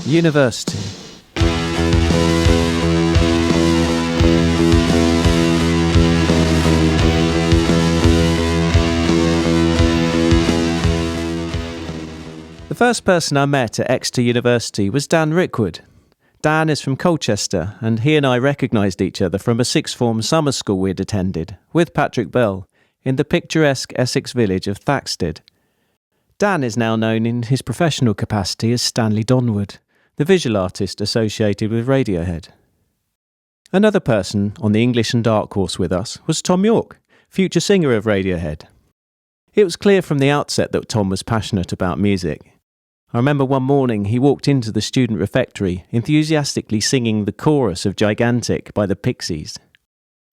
University. The first person I met at Exeter University was Dan Rickwood. Dan is from Colchester, and he and I recognised each other from a sixth form summer school we'd attended, with Patrick Bell, in the picturesque Essex village of Thaxted. Dan is now known in his professional capacity as Stanley Donwood, the visual artist associated with Radiohead. Another person on the English and Art course with us was Tom Yorke, future singer of Radiohead. It was clear from the outset that Tom was passionate about music. I remember one morning he walked into the student refectory enthusiastically singing the chorus of Gigantic by the Pixies.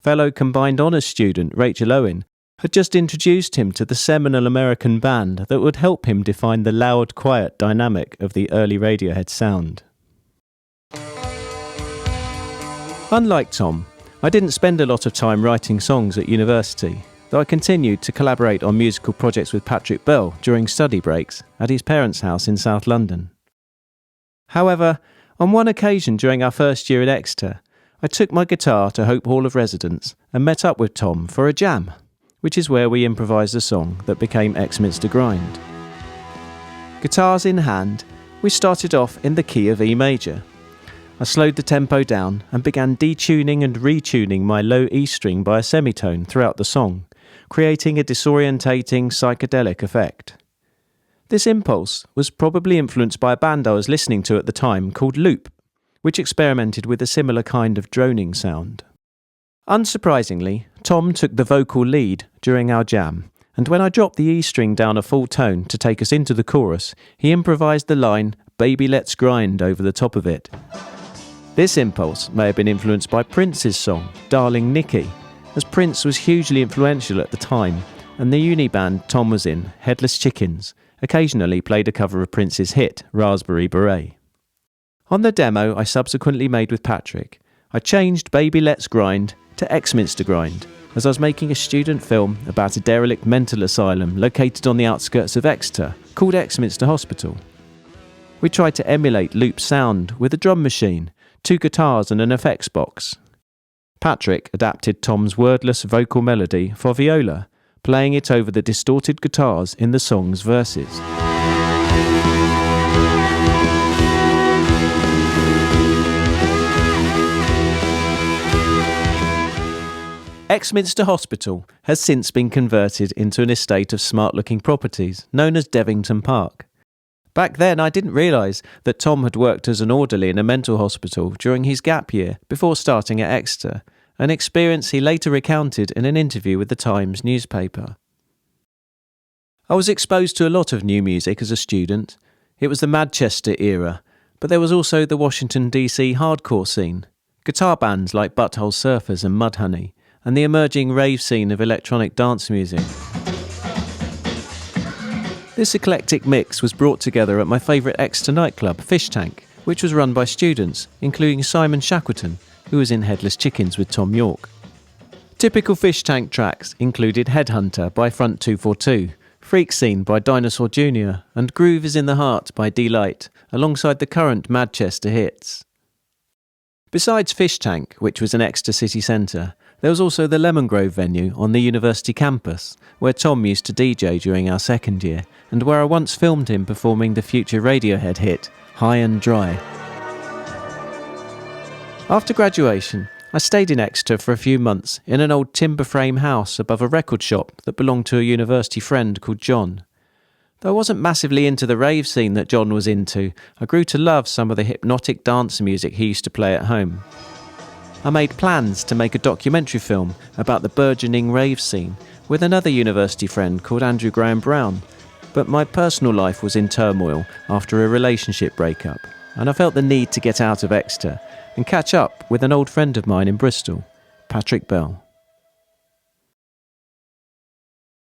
Fellow Combined Honours student Rachel Owen had just introduced him to the seminal American band that would help him define the loud, quiet dynamic of the early Radiohead sound. Unlike Tom, I didn't spend a lot of time writing songs at university, though I continued to collaborate on musical projects with Patrick Bell during study breaks at his parents' house in South London. However, on one occasion during our first year at Exeter, I took my guitar to Hope Hall of Residence and met up with Tom for a jam, which is where we improvised a song that became Exminster Grind. Guitars in hand, we started off in the key of E major. I slowed the tempo down and began detuning and retuning my low E string by a semitone throughout the song, creating a disorientating psychedelic effect. This impulse was probably influenced by a band I was listening to at the time called Loop, which experimented with a similar kind of droning sound. Unsurprisingly, Tom took the vocal lead during our jam, and when I dropped the E string down a full tone to take us into the chorus, he improvised the line, "Baby Let's Grind," over the top of it. This impulse may have been influenced by Prince's song, Darling Nikki, as Prince was hugely influential at the time, and the uni band Tom was in, Headless Chickens, occasionally played a cover of Prince's hit, Raspberry Beret. On the demo I subsequently made with Patrick, I changed Baby Let's Grind to Exminster Grind, as I was making a student film about a derelict mental asylum located on the outskirts of Exeter, called Exminster Hospital. We tried to emulate Loop's sound with a drum machine, 2 guitars and an effects box. Patrick adapted Tom's wordless vocal melody for viola, playing it over the distorted guitars in the song's verses. Exminster Hospital has since been converted into an estate of smart-looking properties known as Devington Park. Back then I didn't realise that Tom had worked as an orderly in a mental hospital during his gap year before starting at Exeter, an experience he later recounted in an interview with the Times newspaper. I was exposed to a lot of new music as a student. It was the Manchester era, but there was also the Washington DC hardcore scene, guitar bands like Butthole Surfers and Mudhoney, and the emerging rave scene of electronic dance music. This eclectic mix was brought together at my favourite Exeter nightclub, Fish Tank, which was run by students, including Simon Shackleton, who was in Headless Chickens with Tom Yorke. Typical Fish Tank tracks included Headhunter by Front 242, Freak Scene by Dinosaur Jr. and Groove is in the Heart by D-Light, alongside the current Manchester hits. Besides Fish Tank, which was an Exeter city centre, there was also the Lemon Grove venue on the university campus, where Tom used to DJ during our second year, and where I once filmed him performing the future Radiohead hit, High and Dry. After graduation, I stayed in Exeter for a few months in an old timber frame house above a record shop that belonged to a university friend called John. Though I wasn't massively into the rave scene that John was into, I grew to love some of the hypnotic dance music he used to play at home. I made plans to make a documentary film about the burgeoning rave scene with another university friend called Andrew Graham Brown, but my personal life was in turmoil after a relationship breakup, and I felt the need to get out of Exeter and catch up with an old friend of mine in Bristol, Patrick Bell.